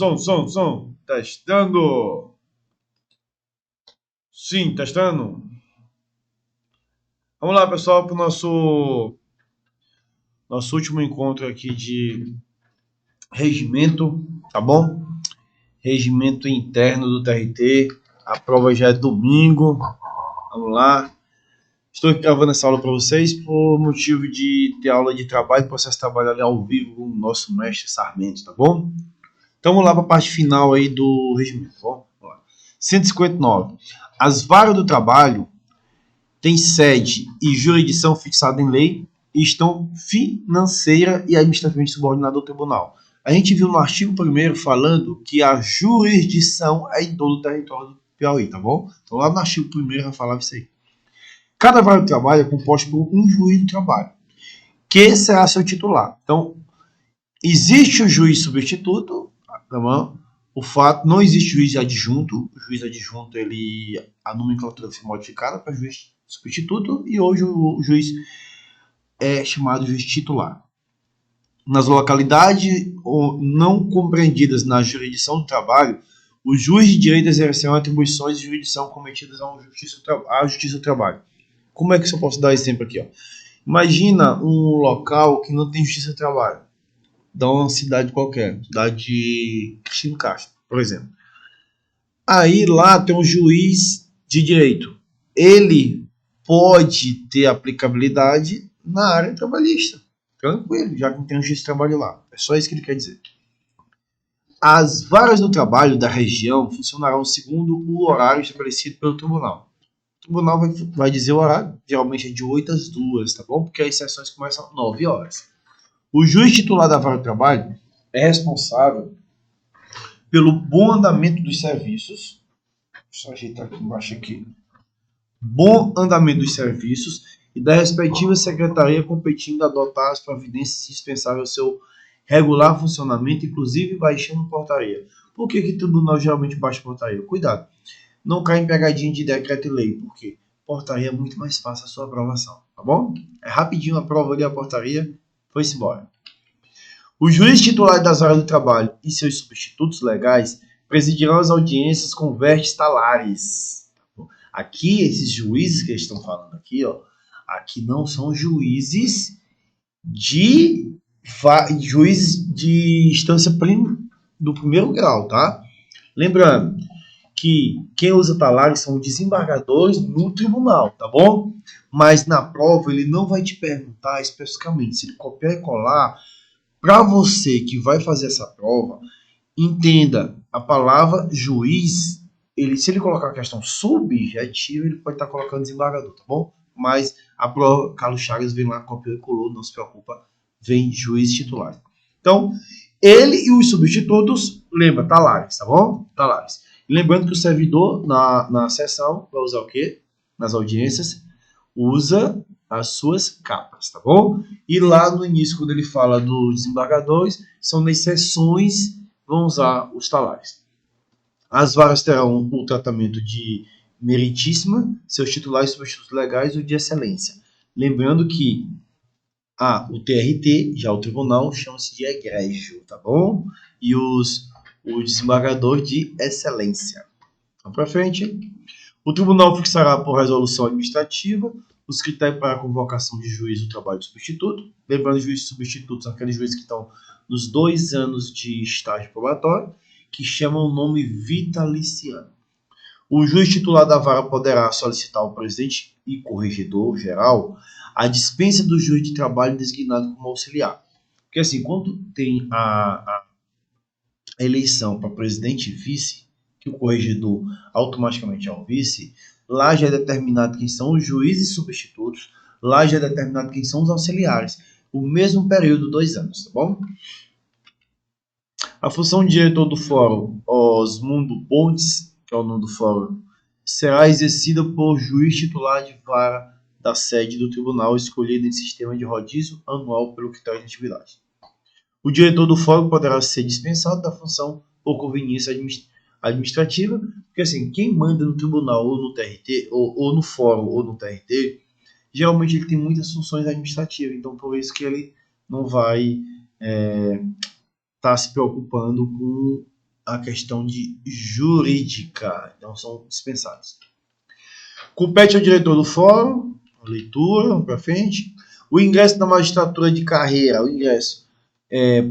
som. Testando. Sim, testando. Vamos lá, pessoal, para o nosso último encontro aqui de regimento, tá bom? Regimento interno do TRT. A prova já é domingo. Vamos lá. Estou aqui gravando essa aula para vocês por motivo de ter aula de trabalho, processo de trabalho ali ao vivo com o nosso mestre Sarmento, tá bom? Então vamos lá para a parte final aí do regimento, tá bom? Vamos lá. 159. As varas do trabalho têm sede e jurisdição fixada em lei e estão financeira e administrativamente subordinadas ao tribunal. A gente viu no artigo 1º falando que a jurisdição é em todo o território do Piauí, tá bom? Então lá no artigo 1º vai falar isso aí. Cada vara do trabalho é composta por um juiz do trabalho, que será seu titular. Então, existe o juiz substituto, tá bom? O fato, não existe juiz adjunto. O juiz adjunto, a nomenclatura foi modificada para juiz substituto e hoje o juiz é chamado juiz titular. Nas localidades não compreendidas na jurisdição do trabalho, o juiz de direito exercerá atribuições de jurisdição cometidas à justiça do trabalho. Como é que eu posso dar exemplo aqui? Ó? Imagina um local que não tem justiça do trabalho. Dá uma cidade qualquer, cidade de Cristina Castro, por exemplo. Aí lá tem um juiz de direito. Ele pode ter aplicabilidade na área trabalhista. Tranquilo, já que não tem um juiz de trabalho lá. É só isso que ele quer dizer. As varas do trabalho da região funcionarão segundo o horário estabelecido pelo tribunal. O tribunal vai dizer o horário, geralmente é de 8 às 2, tá bom? Porque as sessões começam às 9 horas. O juiz titular da vara do trabalho é responsável pelo bom andamento dos serviços. Deixa eu ajeitar aqui embaixo aqui. Bom andamento dos serviços e da respectiva secretaria competindo a adotar as providências dispensáveis ao seu regular funcionamento, inclusive baixando portaria. Por que o tribunal geralmente baixa portaria? Cuidado, não cai em pegadinha de decreto e lei, porque portaria é muito mais fácil a sua aprovação, tá bom? É rapidinho a prova ali, a portaria, foi-se embora. O juiz titular das áreas do trabalho e seus substitutos legais presidirão as audiências com vertes talares. Aqui, esses juízes que eles estão falando aqui, ó, aqui não são juízes de instância do primeiro grau, tá? Lembrando que quem usa talares são os desembargadores no tribunal, tá bom? Mas na prova ele não vai te perguntar especificamente. Se ele copiar e colar, para você que vai fazer essa prova, entenda a palavra juiz. Se ele colocar a questão subjetiva, ele pode estar colocando desembargador, tá bom? Mas a prova, Carlos Chagas vem lá, copiou e colou, não se preocupa, vem juiz titular. Então, ele e os substitutos, lembra, talares, tá bom? Talares. Lembrando que o servidor, na sessão, vai usar o quê? Nas audiências, usa as suas capas, tá bom? E lá no início, quando ele fala dos desembargadores, são nas sessões, vão usar os talares. As varas terão o tratamento de meritíssima, seus titulares e substitutos legais ou de excelência. Lembrando que o TRT, já o tribunal, chama-se de egrégio, tá bom? E o desembargador de excelência. Vamos para frente. O tribunal fixará por resolução administrativa os critérios para a convocação de juiz do trabalho de substituto. Lembrando, juízes substitutos são aqueles juízes que estão nos 2 anos de estágio probatório, que chamam o nome vitaliciano. O juiz titular da vara poderá solicitar ao presidente e corregedor geral a dispensa do juiz de trabalho designado como auxiliar. Porque assim, quando tem a eleição para presidente e vice, que o corregedor automaticamente é o vice, lá já é determinado quem são os juízes substitutos, lá já é determinado quem são os auxiliares. O mesmo período, 2 anos, tá bom? A função de diretor do fórum, Osmundo Pontes, que é o nome do fórum, será exercida por juiz titular de vara da sede do tribunal escolhido em sistema de rodízio anual pelo critério de atividade. O diretor do fórum poderá ser dispensado da função por conveniência administrativa, porque assim, quem manda no tribunal ou no TRT, ou no fórum ou no TRT, geralmente ele tem muitas funções administrativas, então por isso que ele não vai estar se preocupando com a questão de jurídica, então são dispensados. Compete ao diretor do fórum, leitura, para frente. O ingresso na magistratura de carreira, o ingresso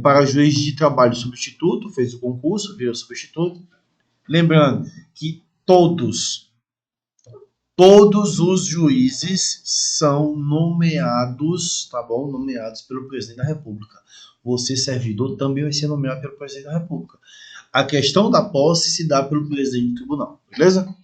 para juiz de trabalho substituto, fez o concurso, virou substituto. Lembrando que todos os juízes são nomeados, tá bom? Nomeados pelo presidente da República. Você, servidor, também vai ser nomeado pelo presidente da República. A questão da posse se dá pelo presidente do tribunal, beleza?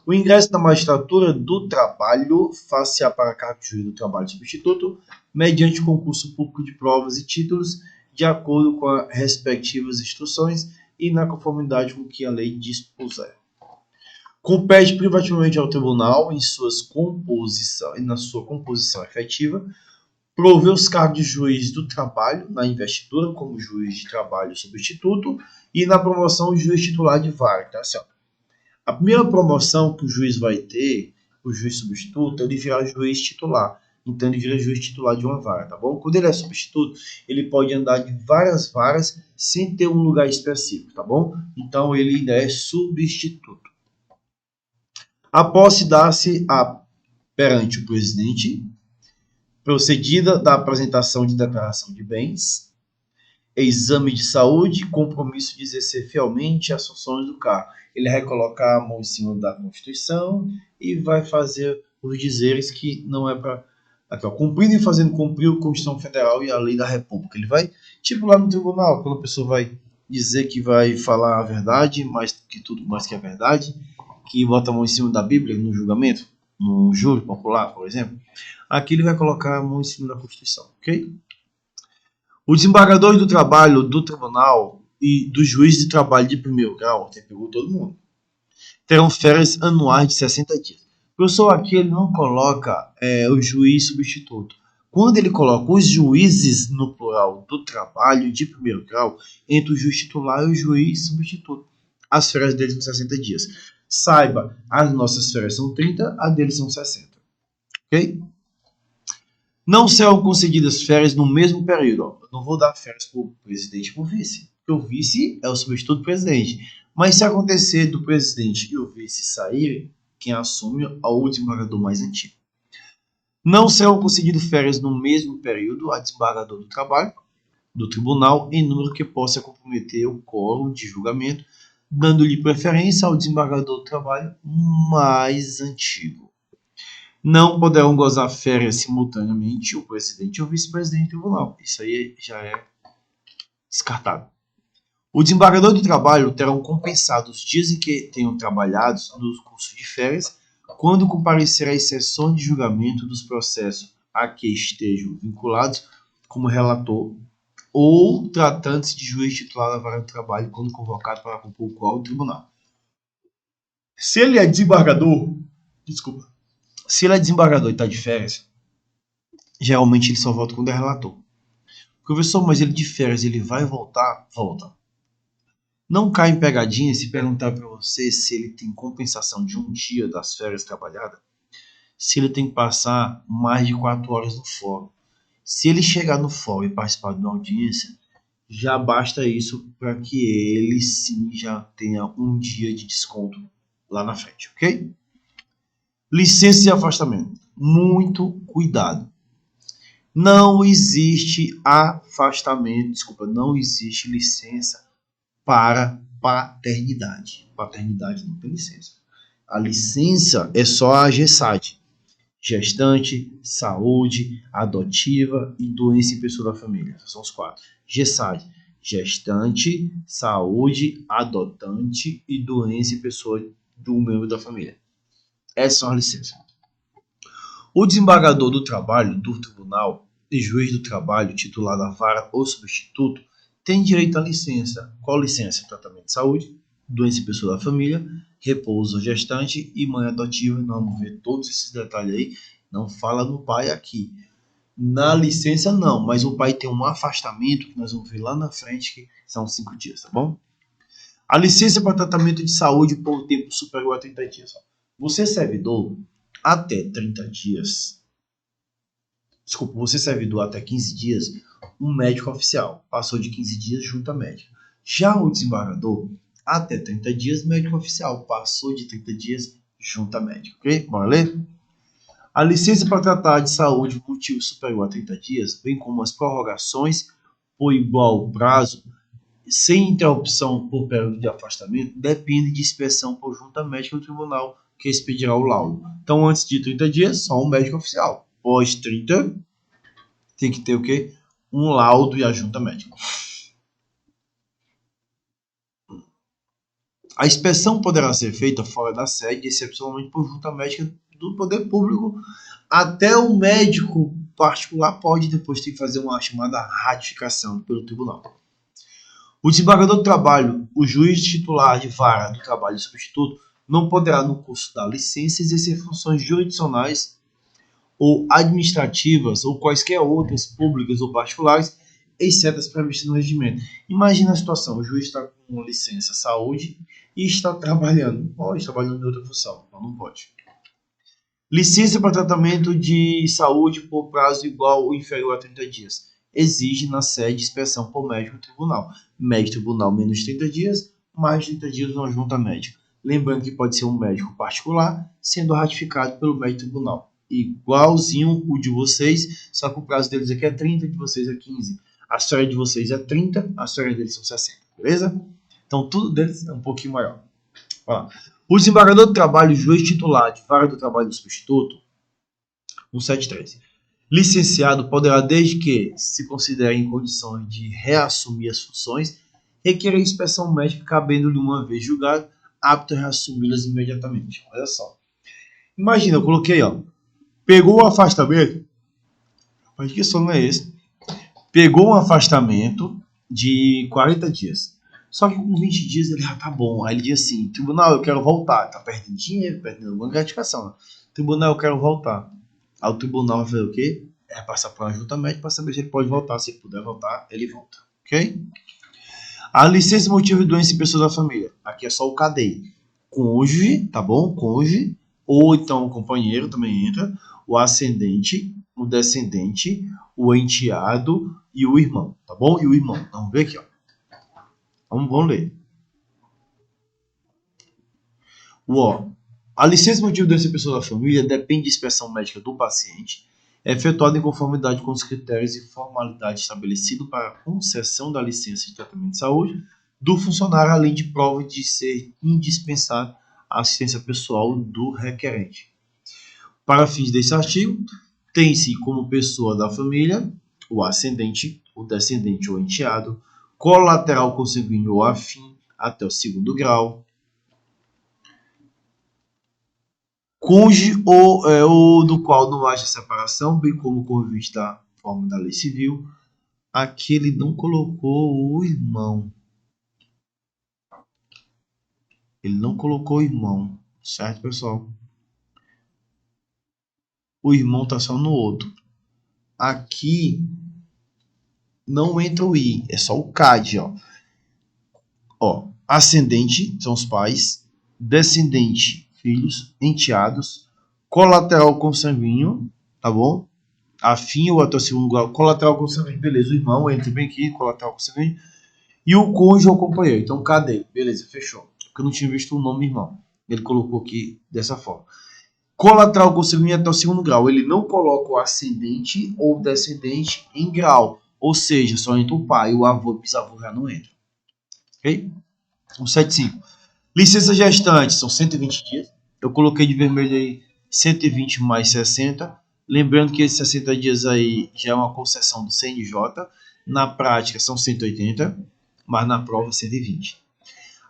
O ingresso na magistratura do trabalho faz-se para cargo de juiz do trabalho substituto, mediante concurso público de provas e títulos, de acordo com as respectivas instruções e na conformidade com o que a lei dispuser. Compete privativamente ao tribunal, na sua composição efetiva, prover os cargos de juiz do trabalho na investidura como juiz de trabalho substituto e na promoção de juiz titular de vara. Tá, assim, ó. A primeira promoção que o juiz vai ter, o juiz substituto, ele virar juiz titular. Então ele vira juiz titular de uma vara, tá bom? Quando ele é substituto, ele pode andar de várias varas sem ter um lugar específico, tá bom? Então ele ainda é substituto. A posse dá-se perante o presidente, procedida da apresentação de declaração de bens, exame de saúde, compromisso de exercer fielmente as funções do cargo. Ele vai colocar a mão em cima da Constituição e vai fazer os dizeres que não é para... cumprindo e fazendo cumprir a Constituição Federal e a lei da República. Ele vai, tipo lá no tribunal, quando a pessoa vai dizer que vai falar a verdade, mais que tudo, mais que a verdade, que bota a mão em cima da Bíblia no julgamento, no júri popular, por exemplo. Aqui ele vai colocar a mão em cima da Constituição, ok? O desembargador do trabalho do tribunal e do juiz de trabalho de primeiro grau, até pegou todo mundo, terão férias anuais de 60 dias. O professor aqui ele não coloca o juiz substituto. Quando ele coloca os juízes no plural do trabalho de primeiro grau, entre o juiz titular e o juiz substituto, as férias deles são 60 dias. Saiba, as nossas férias são 30, a deles são 60. Ok? Não serão concedidas férias no mesmo período. Ó. Eu não vou dar férias para o presidente e para o vice, porque o vice é o substituto do presidente. Mas se acontecer do presidente e o vice saírem, quem assume é o desembargador mais antigo. Não serão concedidas férias no mesmo período a desembargador do trabalho, do tribunal, em número que possa comprometer o quórum de julgamento, dando-lhe preferência ao desembargador do trabalho mais antigo. Não poderão gozar férias simultaneamente o presidente e o vice-presidente do tribunal. Isso aí já é descartado. O desembargador do trabalho terão compensado os dias em que tenham trabalhado nos cursos de férias, quando comparecer às sessões de julgamento dos processos a que estejam vinculados como relator ou tratando-se de juiz titular da vara do trabalho quando convocado para compor o quórum do tribunal. Se ele é desembargador, se ele é desembargador e está de férias, geralmente ele só volta quando é relator. Professor, mas ele de férias, ele vai voltar? Volta. Não cai em pegadinha se perguntar para você se ele tem compensação de um dia das férias trabalhadas, se ele tem que passar mais de 4 horas no fórum. Se ele chegar no fórum e participar de uma audiência, já basta isso para que ele sim já tenha um dia de desconto lá na frente, ok? Licença de afastamento. Muito cuidado. Não existe não existe licença para paternidade. Paternidade não tem licença. A licença é só a GESAD. Gestante, saúde, adotiva e doença em pessoa da família. São os 4. GESAD. Gestante, saúde, adotante e doença em pessoa do membro da família. Essas são as licenças. O desembargador do trabalho do tribunal e juiz do trabalho titular da vara ou substituto tem direito à licença. Qual licença? Tratamento de saúde, doença em pessoa da família, repouso gestante e mãe adotiva. Não vamos ver todos esses detalhes aí. Não fala no pai aqui. Na licença não, mas o pai tem um afastamento que nós vamos ver lá na frente, que são 5 dias, tá bom? A licença para tratamento de saúde por tempo superior a 30 dias. Você é servidor até 30 dias. Desculpa, você é servidor até 15 dias, um médico oficial. Passou de 15 dias, junta médica. Já o desembargador, Até 30 dias, médico oficial. Passou de 30 dias, junta médica, ok? Bora ler? A licença para tratar de saúde por motivo superior a 30 dias, bem como as prorrogações por igual prazo, sem interrupção por período de afastamento, depende de inspeção por junta médica do tribunal, que expedirá o laudo. Então, antes de 30 dias, só um médico oficial. Pós 30, tem que ter o quê? Um laudo e a junta médica. A inspeção poderá ser feita fora da sede, excepcionalmente por junta médica do poder público. Até o médico particular pode depois ter que fazer uma chamada ratificação pelo tribunal. O desembargador do trabalho, o juiz titular de vara do trabalho substituto, não poderá, no curso da licença, exercer funções jurisdicionais ou administrativas ou quaisquer outras públicas ou particulares, exceto as previstas no regimento. Imagina a situação, o juiz está com uma licença saúde e está trabalhando. Pode trabalhando em outra função, não pode. Licença para tratamento de saúde por prazo igual ou inferior a 30 dias. Exige na sede inspeção por médico tribunal. Médico tribunal menos 30 dias, mais 30 dias na junta médica. Lembrando que pode ser um médico particular, sendo ratificado pelo médico tribunal. Igualzinho o de vocês, só que o prazo deles aqui é 30, de vocês é 15. A história de vocês é 30, a história deles são 60, beleza? Então tudo deles é um pouquinho maior. Ó. O desembargador do trabalho, juiz titular de vara do trabalho do substituto, 173. Licenciado poderá, desde que se considere em condições de reassumir as funções, requerer inspeção médica, cabendo-lhe uma vez julgado, apto a reassumi-las imediatamente. Olha só. Imagina, eu coloquei, ó. Pegou um afastamento. Mas que sono é esse? Pegou um afastamento de 40 dias. Só que com 20 dias ele já tá bom. Aí ele diz assim, tribunal, eu quero voltar. Tá perdendo dinheiro, perdendo alguma gratificação. Né? Tribunal, eu quero voltar. Aí o tribunal vai fazer o quê? É passar por uma junta médica para saber se ele pode voltar. Se ele puder voltar, ele volta. Ok? A licença motivo de doença em pessoas da família. Aqui é só o CADEI. Cônjuge, tá bom? Cônjuge. Ou então o companheiro também entra. O ascendente, o descendente, o enteado e o irmão. Tá bom? E o irmão. Vamos ver aqui, ó. Vamos ler. A licença motivo de doença em pessoa da família depende de inspeção médica do paciente, é efetuada em conformidade com os critérios e formalidades estabelecidos para a concessão da licença de tratamento de saúde do funcionário, além de prova de ser indispensável a assistência pessoal do requerente. Para fins desse artigo, tem-se como pessoa da família o ascendente, o descendente ou enteado, colateral consanguíneo ou afim até o 2º grau, cônjuge ou do qual não haja separação, bem como convite da forma da lei civil. Aqui ele não colocou o irmão. Ele não colocou o irmão, certo, pessoal? O irmão tá só no outro. Aqui não entra o I, é só o CAD, ó. Ascendente são os pais, descendente, filhos, enteados, colateral consanguíneo, tá bom? Afim ou até o 2º grau, colateral consanguíneo, beleza, o irmão entra bem aqui, colateral consanguíneo, e o cônjuge ou companheiro, então cadê? Beleza, fechou, porque eu não tinha visto o nome irmão, ele colocou aqui dessa forma. Colateral consanguíneo até o 2º grau, ele não coloca o ascendente ou descendente em grau, ou seja, só entra o pai, o avô e o bisavô já não entra, ok? 175. Licença gestante são 120 dias. Eu coloquei de vermelho aí 120 mais 60. Lembrando que esses 60 dias aí já é uma concessão do CNJ. Na prática são 180, mas na prova 120.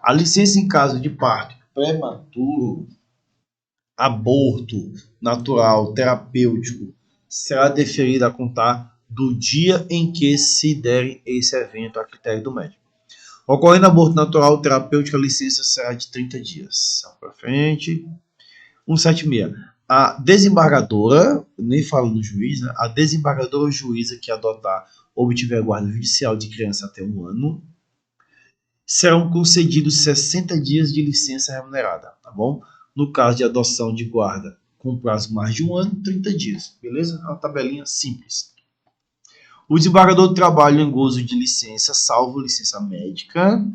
A licença em caso de parto prematuro, aborto natural, terapêutico, será deferida a contar do dia em que se der esse evento a critério do médico. Ocorrendo aborto natural terapêutico, a licença será de 30 dias. Para frente. 176. A desembargadora, nem falo no juiz, né? A desembargadora ou juíza que adotar ou obtiver guarda judicial de criança até 1 ano, serão concedidos 60 dias de licença remunerada, tá bom? No caso de adoção de guarda com prazo mais de 1 ano, 30 dias, beleza? É uma tabelinha simples. O desembargador do trabalho em gozo de licença, salvo licença médica,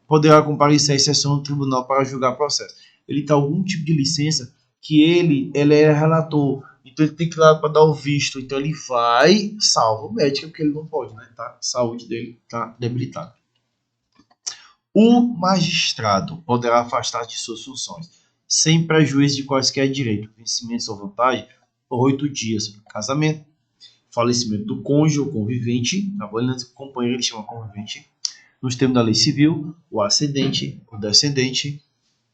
poderá comparecer à sessão do tribunal para julgar processo. Ele tem algum tipo de licença que ele é relator, então ele tem que ir lá para dar o visto, então ele vai, salvo médica, porque ele não pode, né? Tá? A saúde dele está debilitada. O magistrado poderá afastar de suas funções, sem prejuízo de quaisquer direitos, vencimentos ou vantagem, por 8 dias, casamento, falecimento do cônjuge ou convivente, trabalhando com companheiro, ele chama convivente, nos termos da lei civil, o ascendente, o descendente,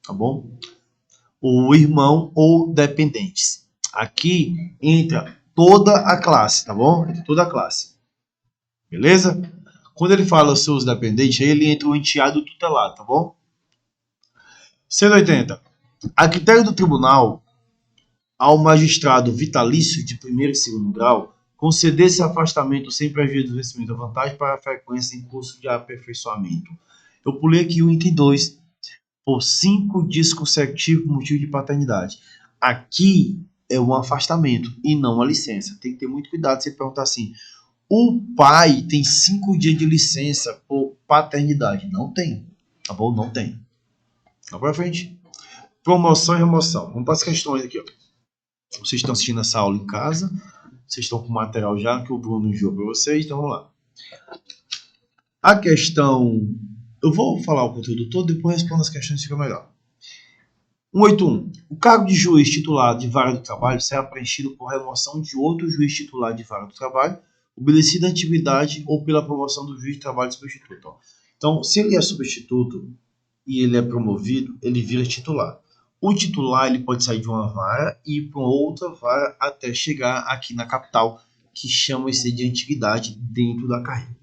tá bom? O irmão ou dependentes. Aqui entra toda a classe, tá bom? Entra toda a classe. Beleza? Quando ele fala seus dependentes, aí ele entra o enteado tutelado, tá bom? 180. A critério do tribunal, ao magistrado vitalício de primeiro e segundo grau, conceder esse afastamento sem prejuízo do vencimento da vantagem para a frequência em curso de aperfeiçoamento. Eu pulei aqui o item 2, por 5 dias consecutivos por motivo de paternidade. Aqui é um afastamento e não uma licença. Tem que ter muito cuidado se você perguntar assim, o pai tem 5 dias de licença por paternidade? Não tem, tá bom? Não tem. Vamos para frente. Promoção e remoção. Vamos para as questões aqui, ó. Vocês estão assistindo essa aula em casa, vocês estão com o material já que o Bruno enviou para vocês, então vamos lá. A questão, eu vou falar o conteúdo todo, depois respondo as questões, fica melhor. 181. O cargo de juiz titular de vara do trabalho será preenchido por remoção de outro juiz titular de vara do trabalho, obedecida a atividade ou pela promoção do juiz de trabalho substituto. Então, se ele é substituto e ele é promovido, ele vira titular. O titular ele pode sair de uma vara e ir para outra vara até chegar aqui na capital, que chama-se de antiguidade dentro da carreira.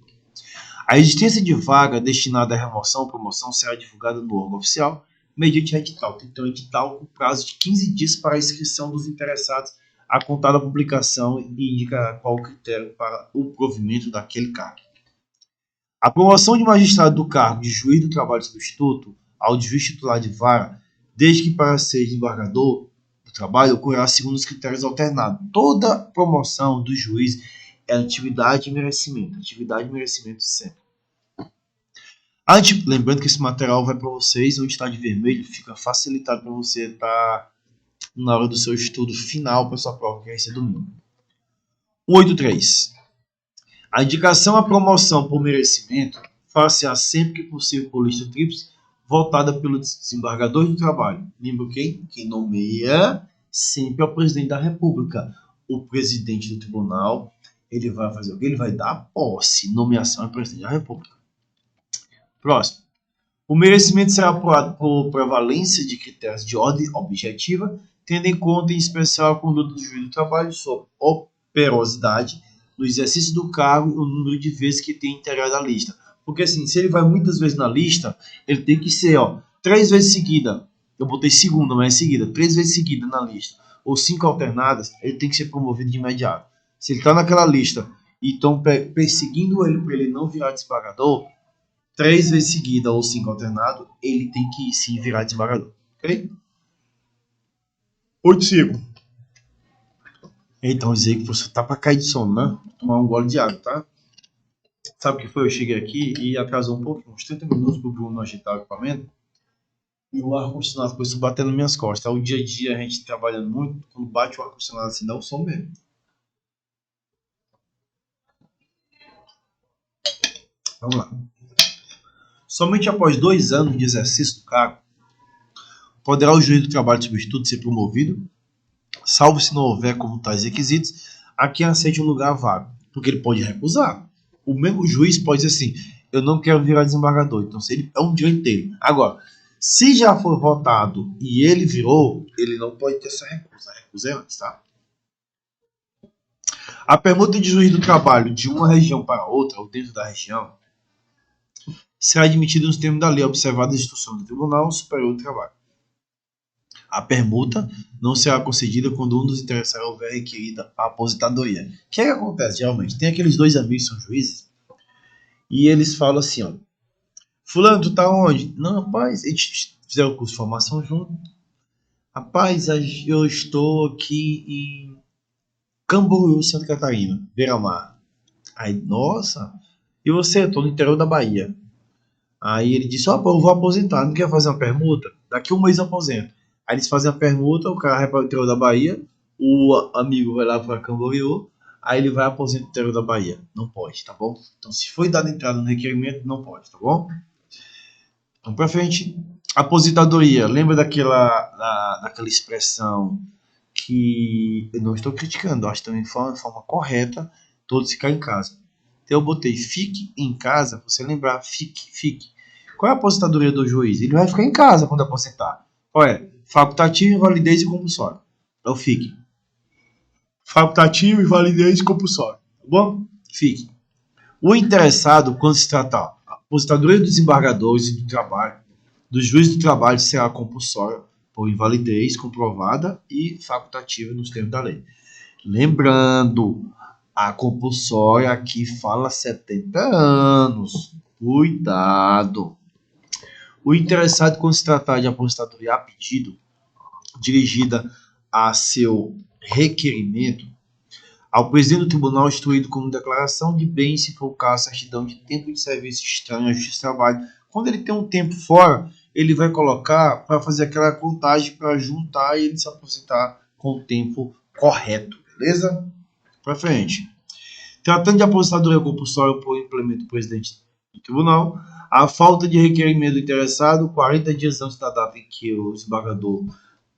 A existência de vaga destinada à remoção ou promoção será divulgada no órgão oficial mediante edital. Tem que ter um edital com prazo de 15 dias para a inscrição dos interessados a contar da publicação e indica qual o critério para o provimento daquele cargo. A promoção de magistrado do cargo de juiz do trabalho substituto ao de juiz titular de vara, desde que para ser desembargador do trabalho, ocorrerá segundo os critérios alternados. Toda promoção do juiz é atividade e merecimento. Atividade e merecimento sempre. Lembrando que esse material vai para vocês, onde está de vermelho, fica facilitado para você estar na hora do seu estudo final para sua prova, que vai ser domingo. 183. A indicação à promoção por merecimento far-se-á sempre que possível por lista tríplice, votada pelo desembargador do trabalho. Lembra quem? Quem nomeia sempre é o presidente da República. O presidente do tribunal, ele vai fazer o quê? Ele vai dar posse. Nomeação é presidente da República. Próximo. O merecimento será apurado por prevalência de critérios de ordem objetiva, tendo em conta em especial a conduta do juiz do trabalho, sua operosidade no exercício do cargo e o número de vezes que tem integrado a lista. Porque assim, se ele vai muitas vezes na lista, ele tem que ser 3 vezes seguida. Eu botei segunda, mas é seguida. 3 vezes seguida na lista. Ou 5 alternadas, ele tem que ser promovido de imediato. Se ele está naquela lista e estão perseguindo ele para ele não virar desembargador, 3 vezes seguida ou 5 alternado, ele tem que sim virar desembargador. Ok? 85. Então, dizer que você tá para cair de sono, né? Tomar um gole de água, tá? Sabe o que foi? Eu cheguei aqui e atrasou um pouco, uns 30 minutos pro Bruno agitar o equipamento. E o ar-condicionado começou a bater nas minhas costas. O dia a dia a gente trabalhando muito, quando bate o ar-condicionado assim, dá o som mesmo. Vamos lá. Somente após 2 anos de exercício do cargo, poderá o juiz do trabalho substituto ser promovido, salvo se não houver como tais requisitos, a quem aceite um lugar vago. Porque ele pode recusar. O mesmo juiz pode dizer assim, eu não quero virar desembargador. Então, se ele, é um direito dele. Agora, se já for votado e ele virou, ele não pode ter essa recusa. A recusa é antes, tá? A permuta de juiz do trabalho de uma região para outra, ou dentro da região, será admitida nos termos da lei, observada a instrução do Tribunal Superior do Trabalho. A permuta não será concedida quando um dos interessados houver requerida a aposentadoria. O que acontece geralmente? Tem aqueles 2 amigos que são juízes e eles falam assim, fulano, tu tá onde? Não, rapaz, eles fizeram o curso de formação junto. Rapaz, eu estou aqui em Camboriú, Santa Catarina, beira-mar. Aí, nossa, e você? Eu tô no interior da Bahia. Aí ele disse, eu vou aposentar, não quer fazer uma permuta? Daqui um mês eu aposento. Aí eles fazem a permuta, o cara vai para o interior da Bahia, o amigo vai lá para Camboriú, aí ele vai aposentar no interior da Bahia. Não pode, tá bom? Então se foi dada entrada no requerimento, não pode, tá bom? Vamos para frente. Aposentadoria, lembra daquela expressão que eu não estou criticando, acho que também foi uma forma correta todos ficar em casa. Então eu botei fique em casa, você lembrar, fique. Qual é a aposentadoria do juiz? Ele vai ficar em casa quando aposentar. Qual é? Facultativo, invalidez e compulsório. Então fique. Facultativo, invalidez e compulsório. Tá bom? Fique. O interessado, quando se tratar a aposentadoria dos desembargadores e do trabalho, do juiz do trabalho será compulsória por invalidez comprovada e facultativa nos termos da lei. Lembrando, a compulsória aqui fala 70 anos. Cuidado. O interessado, quando se tratar de aposentadoria a pedido, dirigida a seu requerimento, ao presidente do tribunal instruído como declaração de bem, se for o caso, certidão de tempo de serviço estranho à Justiça do Trabalho. Quando ele tem um tempo fora, ele vai colocar para fazer aquela contagem para juntar e ele se aposentar com o tempo correto, beleza? Para frente. Tratando de aposentadoria compulsória por implemento do presidente do tribunal, a falta de requerimento do interessado, 40 dias antes da data em que o desembargador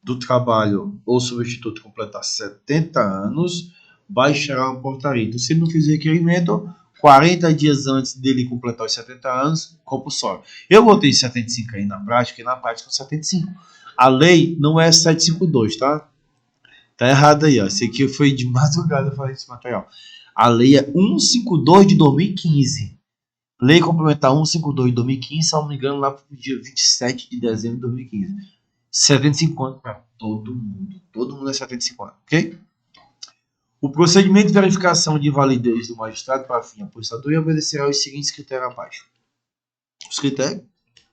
do trabalho ou substituto completar 70 anos, baixará uma portaria. Então, se ele não fizer requerimento, 40 dias antes dele completar os 70 anos, compulsório. Eu botei 75 aí na prática, e na prática é 75. A lei não é 752, tá? Tá errado aí, ó. Esse aqui foi de madrugada eu falei esse material. A lei é 152 de 2015. Lei complementar 152 de 2015, se não me engano, lá para o dia 27 de dezembro de 2015. 75 anos para todo mundo. Todo mundo é 75 anos, ok? O procedimento de verificação de validez do magistrado para fim aposentadoria obedecerá aos seguintes critérios abaixo. Os critérios,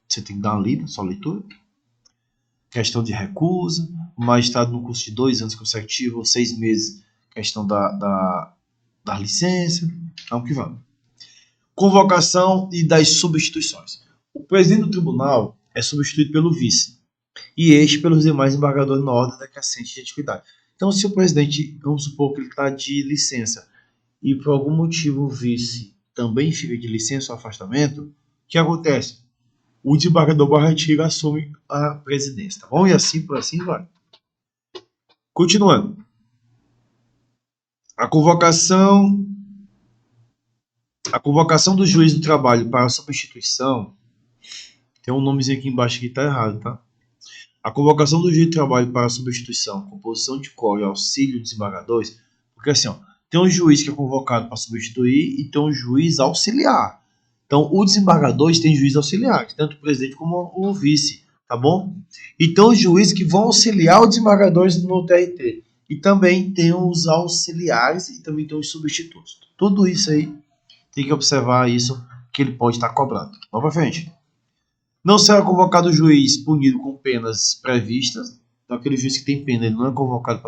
você tem que dar uma lida, só leitura. Questão de recusa, o magistrado no curso de 2 anos consecutivos ou 6 meses, questão da licença, vamos que vamos. Convocação e das substituições. O presidente do tribunal é substituído pelo vice e este pelos demais embargadores na ordem decrescente de atividade. Então, se o presidente, vamos supor que ele está de licença e por algum motivo o vice também fica de licença ou afastamento, o que acontece? O desembargador Barrantiga assume a presidência, tá bom? E assim por assim vai. Continuando. A convocação do juiz do trabalho para a substituição, tem um nomezinho aqui embaixo que está errado, tá? A convocação do juiz de trabalho para a substituição, composição de quórum e auxílio dos desembargadores, porque assim, ó, tem um juiz que é convocado para substituir e tem um juiz auxiliar. Então, os desembargadores têm juiz auxiliar, tanto o presidente como o vice, tá bom? Então, os juízes que vão auxiliar os desembargadores no TRT. E também tem os auxiliares e também tem os substitutos. Tudo isso aí, tem que observar isso, que ele pode estar cobrando. Vamos para frente. Não será convocado o juiz punido com penas previstas. Então, aquele juiz que tem pena, ele não é convocado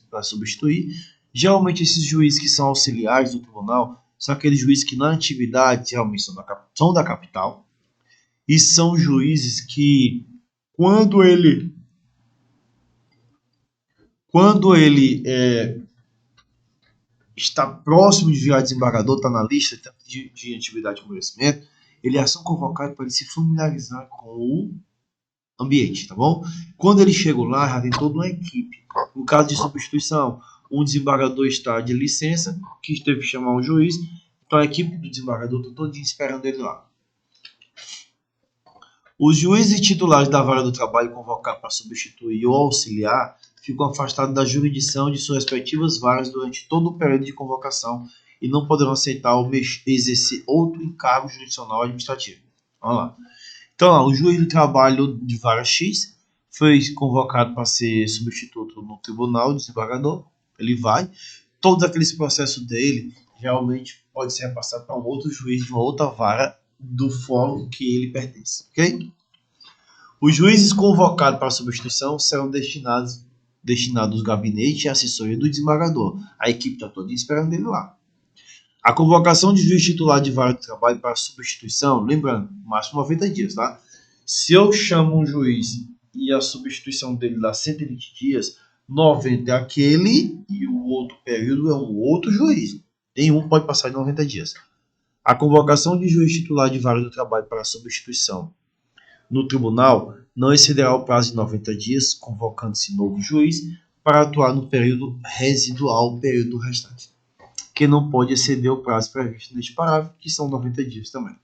para substituir. Geralmente, esses juízes que são auxiliares do tribunal são aqueles juízes que, na antiguidade, realmente são da capital. E são juízes que, quando ele está próximo de virar desembargador, está na lista de atividade de conhecimento, eles são convocados para ele se familiarizar com o ambiente, tá bom? Quando ele chega lá, já tem toda uma equipe. No caso de substituição, um desembargador está de licença, que teve que chamar um juiz, então a equipe do desembargador está todo dia esperando ele lá. Os juízes titulares da vara do trabalho convocados para substituir ou auxiliar ficam afastados da jurisdição de suas respectivas varas durante todo o período de convocação e não poderão aceitar ou exercer outro encargo jurisdicional administrativo. Vamos lá. Então, o juiz do trabalho de vara X foi convocado para ser substituto no tribunal do desembargador. Ele vai. Todos aqueles processos dele realmente pode ser repassado para um outro juiz de uma outra vara do fórum que ele pertence. Ok? Os juízes convocados para substituição serão destinados ao gabinete e assessoria do desembargador. A equipe está toda esperando ele lá. A convocação de juiz titular de vara do trabalho para substituição, lembrando, máximo 90 dias, tá? Se eu chamo um juiz e a substituição dele dá 120 dias, 90 é aquele e o outro período é um outro juiz. Nenhum pode passar de 90 dias. A convocação de juiz titular de vara do trabalho para substituição no tribunal não excederá o prazo de 90 dias, convocando-se novo juiz para atuar no período residual, período restante, que não pode exceder o prazo previsto neste parágrafo, que são 90 dias também.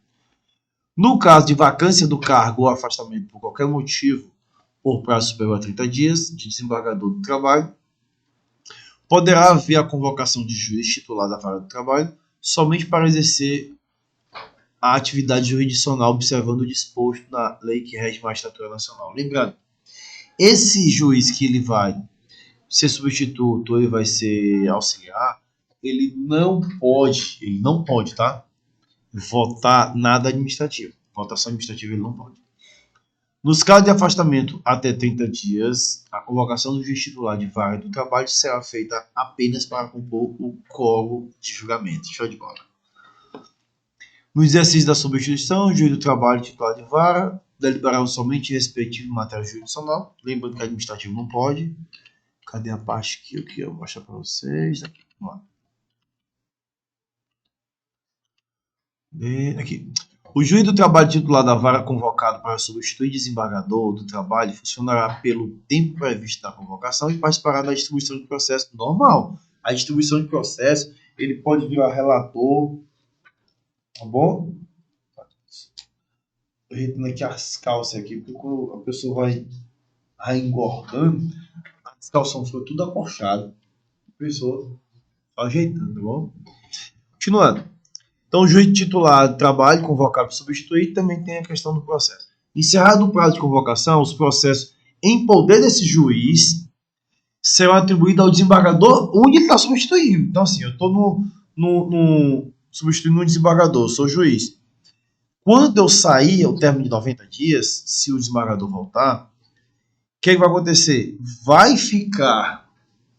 No caso de vacância do cargo ou afastamento por qualquer motivo, por prazo superior a 30 dias, de desembargador do trabalho, poderá haver a convocação de juiz titular da vara do trabalho somente para exercer a atividade jurisdicional observando o disposto na lei que rege a magistratura nacional. Lembrando, esse juiz que ele vai ser substituto ou ele vai ser auxiliar, ele não pode, tá? Votar nada administrativo. Votação administrativa ele não pode. Nos casos de afastamento até 30 dias, a convocação do juiz titular de vara do trabalho será feita apenas para compor o quórum de julgamento. Show de bola. No exercício da substituição, o juiz do trabalho titular de vara deliberará somente respectivo matéria jurisdicional. Lembrando que administrativo não pode. Cadê a parte que eu vou mostrar para vocês? Aqui, vamos lá. Aqui. O juiz do trabalho titular da vara convocado para substituir desembargador do trabalho funcionará pelo tempo previsto da convocação e participará da distribuição de processo normal. A distribuição de processo, ele pode virar relator, tá bom? Tô retendo aqui as calças aqui, porque a pessoa vai engordando, as calças ficam tudo acolchadas. A pessoa ajeitando, tá bom? Continuando. Então, o juiz titular de trabalho convocado para substituir também tem a questão do processo. Encerrado o prazo de convocação, os processos em poder desse juiz serão atribuídos ao desembargador onde ele está substituindo. Então, assim, eu estou substituindo um desembargador, sou juiz. Quando eu sair ao término de 90 dias, se o desembargador voltar, o que vai acontecer? Vai ficar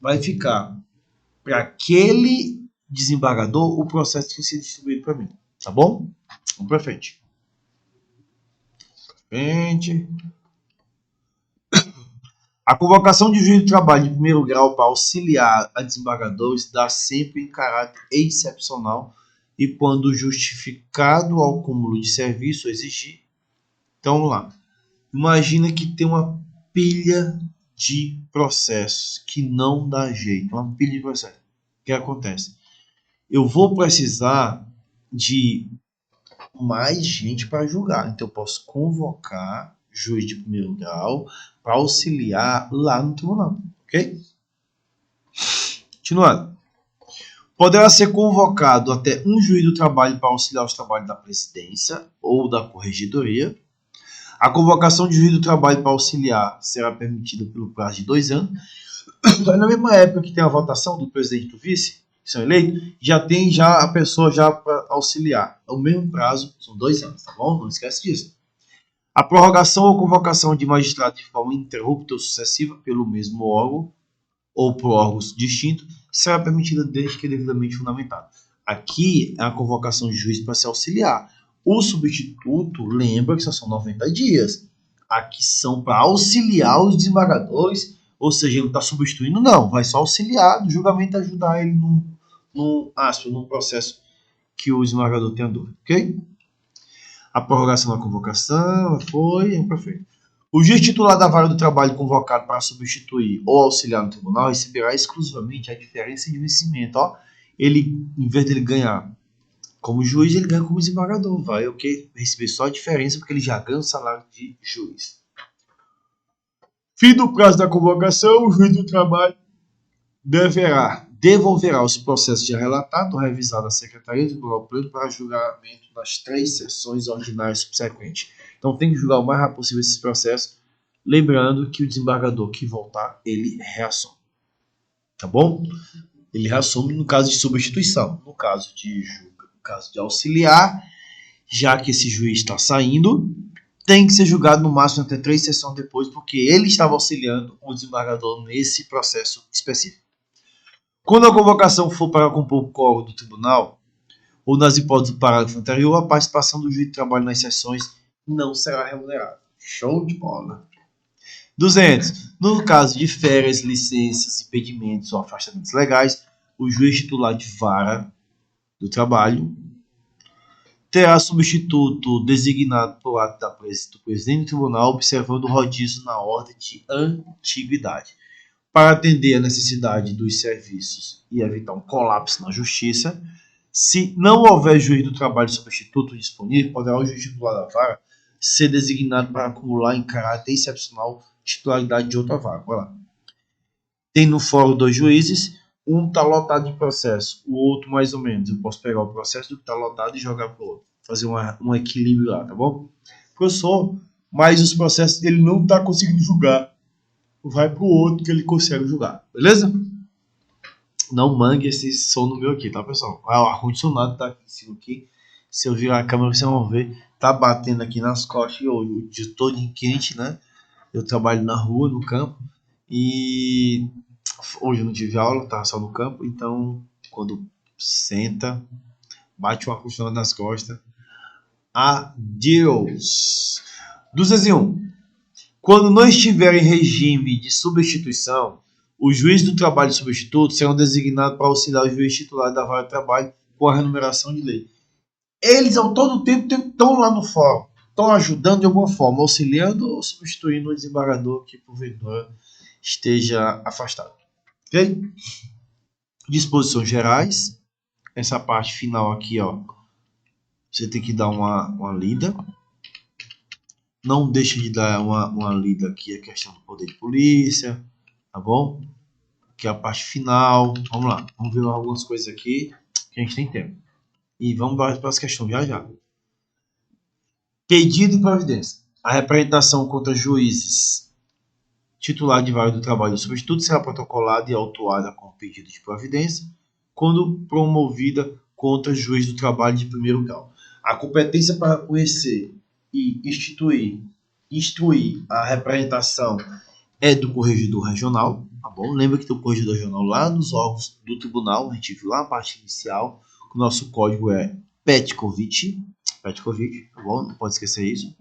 para aquele desembargador o processo que ser distribuído para mim, tá bom? Vamos para frente. A convocação de juiz de trabalho de primeiro grau para auxiliar a desembargadores dá sempre em caráter excepcional e quando justificado ao cúmulo de serviço exigir. Então vamos lá. Imagina que tem uma pilha de processos que não dá jeito, uma pilha de processos. O que acontece? Eu vou precisar de mais gente para julgar. Então, eu posso convocar juiz de primeiro grau para auxiliar lá no tribunal. Ok? Continuando. Poderá ser convocado até um juiz do trabalho para auxiliar os trabalhos da presidência ou da corregedoria. A convocação de juiz do trabalho para auxiliar será permitida pelo prazo de 2 anos. Então, na mesma época que tem a votação do presidente e do vice, que são eleitos, já tem a pessoa já para auxiliar. É o mesmo prazo, são 2 anos, tá bom? Não esquece disso. A prorrogação ou convocação de magistrado de forma ininterrupta ou sucessiva pelo mesmo órgão ou por órgãos distintos será permitida desde que devidamente fundamentado. Aqui é a convocação de juiz para se auxiliar. O substituto, lembra que só são 90 dias. Aqui são para auxiliar os desembargadores, ou seja, ele não está substituindo, não. Vai só auxiliar do julgamento, ajudar ele num processo que o desembargador tenha dúvida, ok? A prorrogação da convocação foi perfeito. O juiz titular da vara do trabalho convocado para substituir ou auxiliar no tribunal receberá exclusivamente a diferença de vencimento. Ó. Ele, em vez de ele ganhar como juiz, ele ganha como desembargador. Vai, ok? Receber só a diferença porque ele já ganha o salário de juiz. Fim do prazo da convocação, o juiz do trabalho devolverá os processos já relatados ou revisados à Secretaria do Tribunal Pleno para julgamento nas 3 sessões ordinárias subsequentes. Então tem que julgar o mais rápido possível esses processos, lembrando que o desembargador que voltar, ele reassume. Tá bom? Ele reassume no caso de substituição. No caso de auxiliar, já que esse juiz está saindo, tem que ser julgado no máximo até 3 sessões depois, porque ele estava auxiliando o desembargador nesse processo específico. Quando a convocação for para compor o quórum do tribunal, ou nas hipóteses do parágrafo anterior, a participação do juiz de trabalho nas sessões não será remunerada. Show de bola. 200. No caso de férias, licenças, impedimentos ou afastamentos legais, o juiz titular de vara do trabalho terá substituto designado por ato do presidente do tribunal, observando o rodízio na ordem de antiguidade. Para atender a necessidade dos serviços e evitar um colapso na justiça, se não houver juiz do trabalho substituto disponível, poderá o juiz titular da vara ser designado para acumular em caráter excepcional titularidade de outra vara. Olha lá. Tem no fórum 2 juízes, um está lotado de processo, o outro mais ou menos. Eu posso pegar o processo do que está lotado e jogar para o outro. Fazer um equilíbrio lá, tá bom? Professor, mas os processos ele não está conseguindo julgar. Vai para o outro que ele consegue julgar. Beleza? Não mangue esse som no meu aqui, tá, pessoal? O ar-condicionado tá aqui em cima aqui. Se eu virar a câmera, vocês vão ver. Tá batendo aqui nas costas. O dia todo quente, né? Eu trabalho na rua, no campo. E hoje eu não tive aula, tava só no campo. Então, quando senta, bate o ar-condicionado nas costas. Adeus. 201. Quando não estiver em regime de substituição, os juízes do trabalho substituto serão designados para auxiliar o juiz titular da vara de trabalho com a remuneração de lei. Eles, ao todo tempo, estão lá no fórum, estão ajudando de alguma forma, auxiliando ou substituindo o desembargador que, porventura, esteja afastado. Ok? Disposições gerais. Essa parte final aqui, ó, você tem que dar uma lida. Não deixe de dar uma lida aqui, a questão do poder de polícia, tá bom? Aqui é a parte final. Vamos lá, vamos ver algumas coisas aqui que a gente tem tempo. E vamos para as questões já. Pedido de providência. A representação contra juízes titular de vara do trabalho do substituto será protocolada e autuada com pedido de providência quando promovida contra juiz do trabalho de primeiro grau. A competência para conhecer e instruir a representação é do corregedor regional, tá bom? Lembra que tem o corregedor regional lá nos órgãos do tribunal, a gente viu lá na parte inicial, o nosso código é Petkovic, tá bom? Não pode esquecer isso.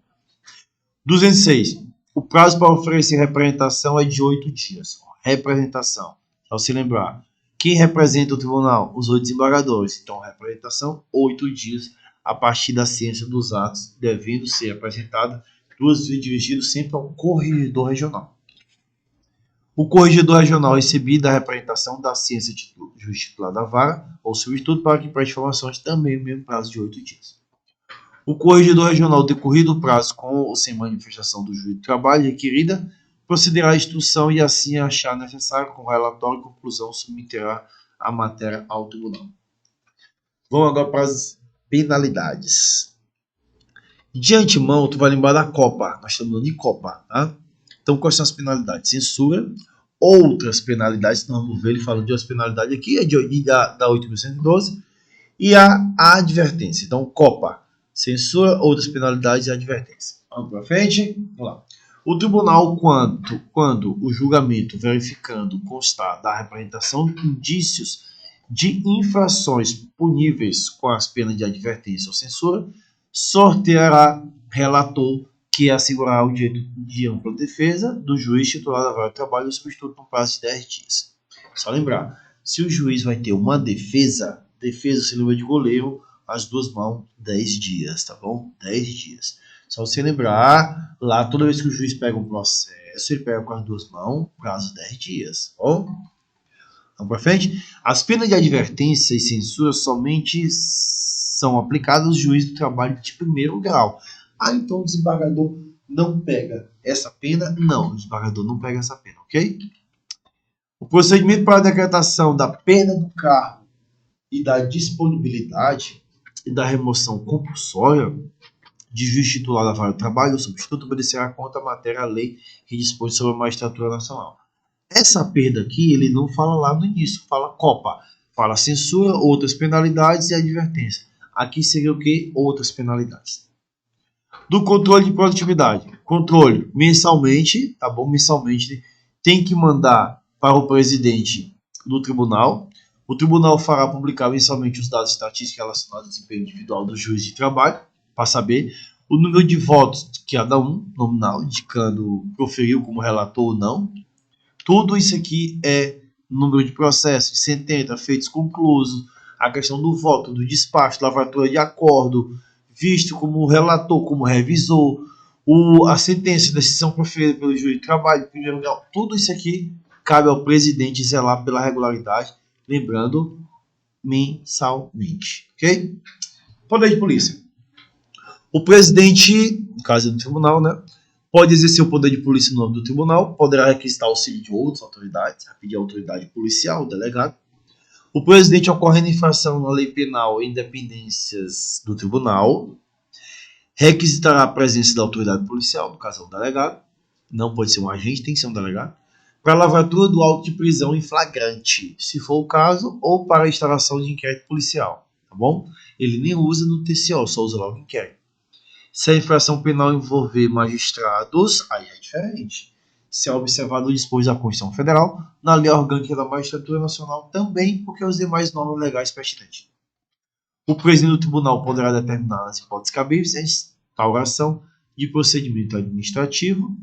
206. O prazo para oferecer representação é de 8 dias. Representação, só se lembrar, quem representa o tribunal? Os 8 desembargadores. Então, representação, 8 dias a partir da ciência dos atos, devendo ser apresentada 2 vezes dirigido sempre ao corregedor regional. O corregedor regional recebido a representação da ciência juiz titular da vara ou substituto para que preste informações também no mesmo prazo de 8 dias. O corregedor regional, decorrido o prazo com ou sem manifestação do juiz de trabalho requerida, procederá à instrução e assim achar necessário, com relatório e conclusão, submeterá a matéria ao tribunal. Vamos agora para as penalidades. De antemão, tu vai lembrar da Copa. Nós estamos falando de Copa, tá? Então, quais são as penalidades? Censura. Outras penalidades, nós vamos ver, ele fala de outras penalidades aqui, é da 8.112. E a advertência. Então, Copa, censura, outras penalidades e advertência. Vamos para frente? Vamos lá. O tribunal, quando o julgamento verificando constar da representação indícios de infrações puníveis com as penas de advertência ou censura, sorteará relator que assegurará o direito de ampla defesa do juiz titular da vara de trabalho e substituto no prazo de 10 dias. Só lembrar, se o juiz vai ter uma defesa se lembra de goleiro, as duas mãos, 10 dias, tá bom? 10 dias. Só você lembrar, lá toda vez que o juiz pega um processo, ele pega com as duas mãos, prazo 10 dias, tá bom? Vamos para frente? As penas de advertência e censura somente são aplicadas aos juízes do trabalho de primeiro grau. Ah, então o desembargador não pega essa pena? Não, o desembargador não pega essa pena, ok? O procedimento para a decretação da pena do cargo e da disponibilidade e da remoção compulsória de juiz titular da vara do trabalho, o substituto obedecerá contra a matéria a lei que dispõe sobre a magistratura nacional. Essa perda aqui, ele não fala lá no início, fala Copa, fala censura, outras penalidades e advertência. Aqui seria o que? Outras penalidades. Do controle de produtividade. Controle mensalmente, tá bom? Mensalmente tem que mandar para o presidente do tribunal. O tribunal fará publicar mensalmente os dados estatísticos relacionados ao desempenho individual do juiz de trabalho, para saber o número de votos que cada um, nominal, indicando proferiu como relator ou não. Tudo isso aqui é número de processos, de sentença, feitos conclusos, a questão do voto, do despacho, lavratura de acordo, visto como relator, como revisor, a sentença, a decisão proferida pelo juiz de trabalho, primeiro grau, tudo isso aqui cabe ao presidente zelar pela regularidade, lembrando, mensalmente, ok? Poder de polícia. O presidente, no caso do tribunal, né, pode exercer o poder de polícia no nome do tribunal, poderá requisitar auxílio de outras autoridades, a pedir a autoridade policial, o delegado. O presidente, ocorrendo infração na lei penal em dependências do tribunal, requisitará a presença da autoridade policial, no caso, o delegado. Não pode ser um agente, tem que ser um delegado. Para a lavratura do auto de prisão em flagrante, se for o caso, ou para a instalação de inquérito policial, tá bom? Ele nem usa no TCO, só usa lá o inquérito. Se a infração penal envolver magistrados, aí é diferente. Se é observado o disposto da Constituição Federal, na lei orgânica da Magistratura Nacional também, porque os demais normas legais pertinentes. O presidente do tribunal poderá determinar as hipóteses cabíveis a instauração de procedimento administrativo.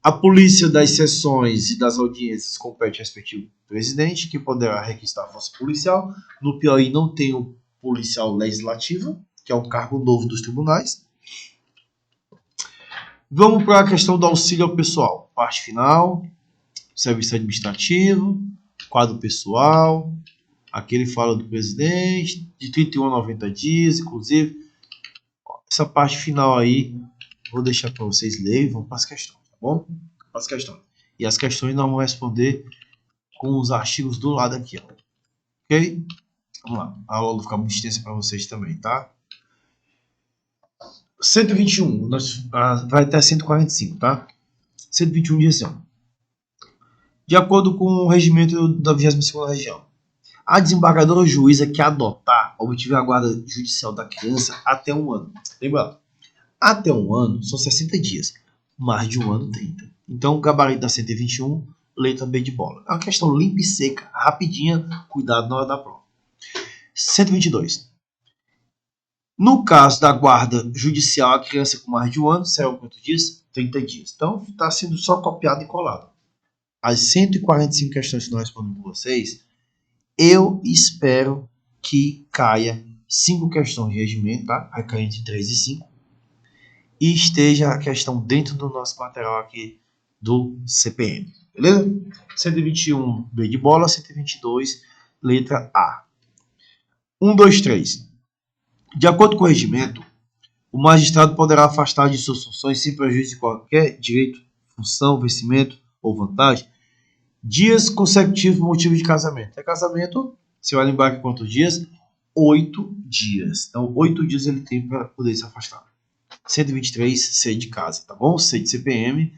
A polícia das sessões e das audiências compete ao respectivo presidente, que poderá requisitar a força policial. No Piauí não tem o policial legislativo, que é um cargo novo dos tribunais. Vamos para a questão do auxílio ao pessoal. Parte final, serviço administrativo, quadro pessoal. Aqui ele fala do presidente, de 31 a 90 dias, inclusive. Essa parte final aí, vou deixar para vocês lerem, vamos para as questões, tá bom? Para as questões. E as questões nós vamos responder com os artigos do lado aqui, ó. Ok? Vamos lá. A aula vai ficar muito extensa para vocês também, tá? 121, vai até 145, tá? 121 diz assim, de acordo com o regimento da 22ª região, a desembargadora ou juíza que adotar ou obtiver a guarda judicial da criança até 1 ano. Lembra? Até 1 ano são 60 dias. Mais de 1 ano, 30. Então, o gabarito da 121, letra B de bola. É uma questão limpa e seca, rapidinha, cuidado na hora da prova. 122. No caso da guarda judicial, a criança com mais de 1 ano, serão quantos dias? 30 dias. Então, está sendo só copiado e colado. As 145 questões que nós respondemos com vocês, eu espero que caia 5 questões de regimento, tá? Vai cair entre 3 e 5. E esteja a questão dentro do nosso material aqui do CPM. Beleza? 121, B de bola. 122, letra A. 1, 2, 3. De acordo com o regimento, o magistrado poderá afastar de suas funções sem prejuízo de qualquer direito, função, vencimento ou vantagem dias consecutivos por motivo de casamento. É casamento, você vai lembrar que quantos dias? 8 dias. Então, 8 dias ele tem para poder se afastar. 123, C de casa, tá bom? C de CPM.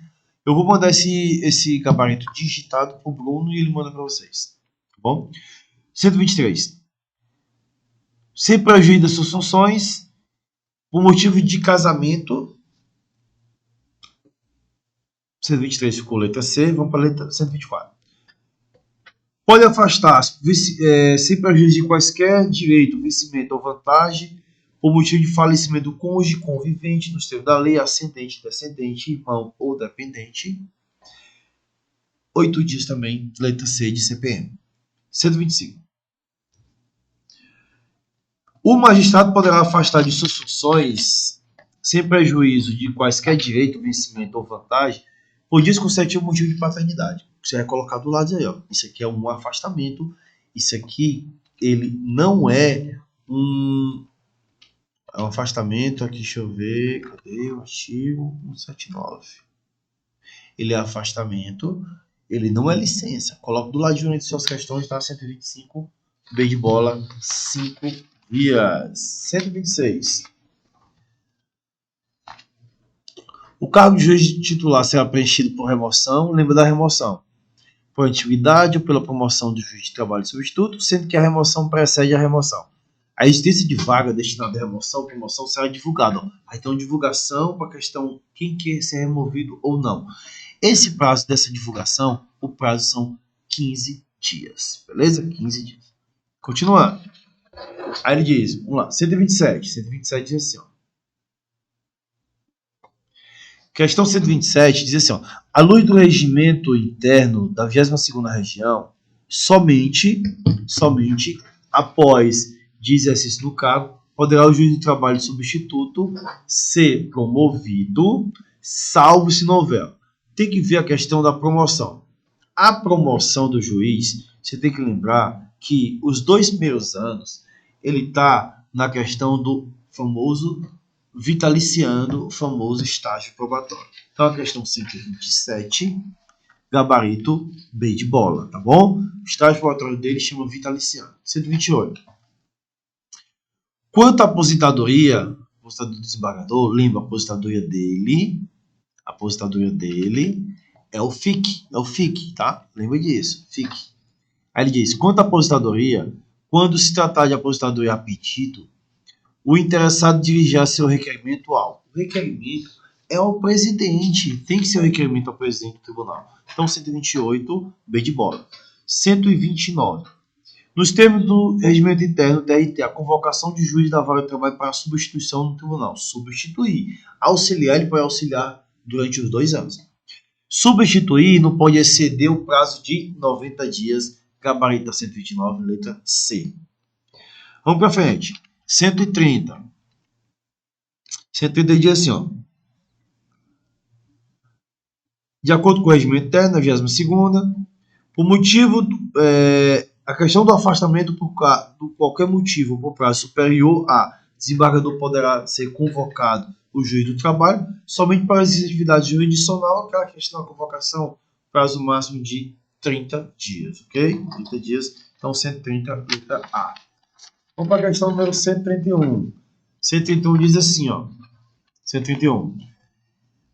Eu vou mandar esse gabarito digitado para o Bruno e ele manda para vocês, tá bom? 123. Sem prejuízo das suas funções, por motivo de casamento. 123 ficou letra C, vamos para a letra 124. Pode afastar sem prejuízo de quaisquer direito, vencimento ou vantagem, por motivo de falecimento do cônjuge, convivente, nos termos da lei, ascendente, descendente, irmão ou dependente. 8 dias também, letra C de CPM. 125. O magistrado poderá afastar de suas funções, sem prejuízo de quaisquer direito, vencimento ou vantagem, por desconcertivo motivo de paternidade. Você vai colocar do lado aí, ó. Isso aqui é um afastamento. Isso aqui, ele não é um afastamento. Aqui, deixa eu ver. Cadê o artigo 179? Ele é afastamento. Ele não é licença. Coloca do ladinho entre suas questões, tá? 125, B de bola, 5 dias. 126. O cargo de juiz titular será preenchido por remoção. Lembra da remoção? Por antiguidade ou pela promoção do juiz de trabalho substituto, sendo que a remoção precede a remoção. A existência de vaga destinada à remoção ou promoção será divulgada. Aí tem uma divulgação para a questão quem quer ser removido ou não. Esse prazo dessa divulgação, o prazo são 15 dias. Beleza? 15 dias. Continuando. Aí ele diz, vamos lá, 127. 127 diz assim, ó. Questão 127 diz assim, ó. À luz do regimento interno da 22ª região, somente após de exercício do cargo, poderá o juiz do trabalho substituto ser promovido, salvo se não houver. Tem que ver a questão da promoção. A promoção do juiz, você tem que lembrar que os 2 primeiros anos, ele está na questão do famoso vitaliciando, o famoso estágio probatório. Então, a questão 127, gabarito B de bola, tá bom? O estágio probatório dele chama vitaliciando. 128. Quanto à aposentadoria do desembargador, lembra, a aposentadoria dele é o FIC, tá? Lembra disso, FIC. Aí ele diz, quanto à aposentadoria, quando se tratar de aposentadoria a pedido, o interessado dirigirá seu requerimento ao... O requerimento é ao presidente, tem que ser o requerimento ao presidente do tribunal. Então, 128, B de bola. 129. Nos termos do regimento interno, TRT, a convocação de juiz da vara de trabalho para substituição no tribunal. Substituir. Auxiliar, ele pode auxiliar durante os 2 anos. Substituir não pode exceder o prazo de 90 dias. Gabarito da 129, letra C. Vamos para frente. 130. 130 diz assim, ó. De acordo com o regimento interno, a 22ª, por motivo... a questão do afastamento por qualquer motivo por prazo superior a desembargador poderá ser convocado o juiz do trabalho somente para as atividades jurisdicional, aquela questão da convocação, prazo máximo de 30 dias, ok? 30 dias, então 130, letra A. Vamos para a questão número 131. 131 diz assim, ó. 131.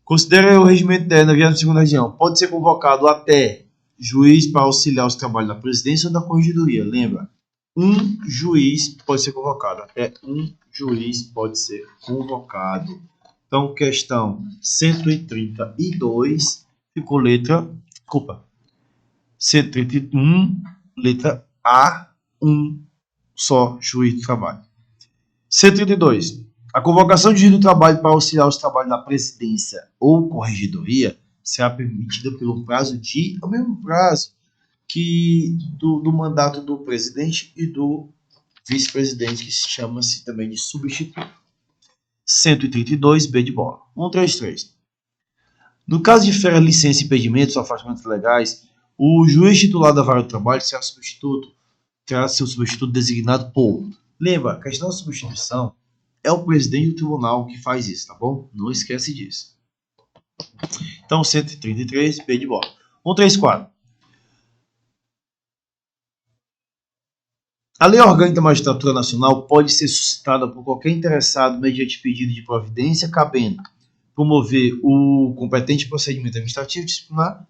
Considera o regimento interno da 22ª região. Pode ser convocado até juiz para auxiliar os trabalhos da presidência ou da corregedoria. Lembra? Um juiz pode ser convocado. Até um juiz pode ser convocado. Então, questão 132 ficou letra... Desculpa. 131, letra A, um só juiz do trabalho. 132. A convocação de juiz do trabalho para auxiliar os trabalhos da presidência ou corregedoria será permitida pelo prazo de... o mesmo prazo que do mandato do presidente e do vice-presidente, que chama-se também de substituto. 132, B de bola. 133. No caso de férias, licença, impedimentos ou afastamentos legais, o juiz titular da vara do trabalho terá seu substituto designado por... Lembra, a questão da substituição é o presidente do tribunal que faz isso, tá bom? Não esquece disso. Então, 133, B de bola. 134. A lei orgânica da magistratura nacional pode ser suscitada por qualquer interessado mediante pedido de providência, cabendo promover o competente procedimento administrativo disciplinar,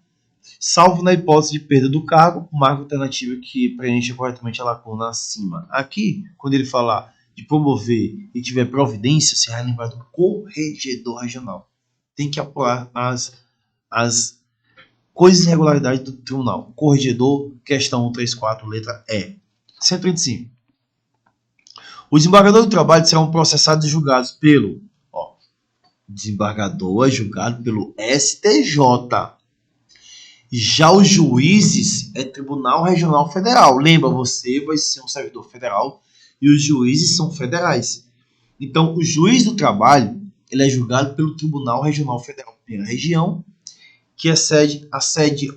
salvo na hipótese de perda do cargo, marca alternativa que preencha corretamente a lacuna acima. Aqui, quando ele falar de promover e tiver providência, se vai lembrar do corregedor regional. Tem que apurar as coisas e irregularidades do tribunal. Corregedor, questão 134, letra E. 135. Os desembargadores do trabalho serão processados e julgados pelo... desembargador é julgado pelo STJ. Já os juízes é Tribunal Regional Federal. Lembra, você vai ser um servidor federal e os juízes são federais. Então, o juiz do trabalho ele é julgado pelo Tribunal Regional Federal, primeira região, que a sede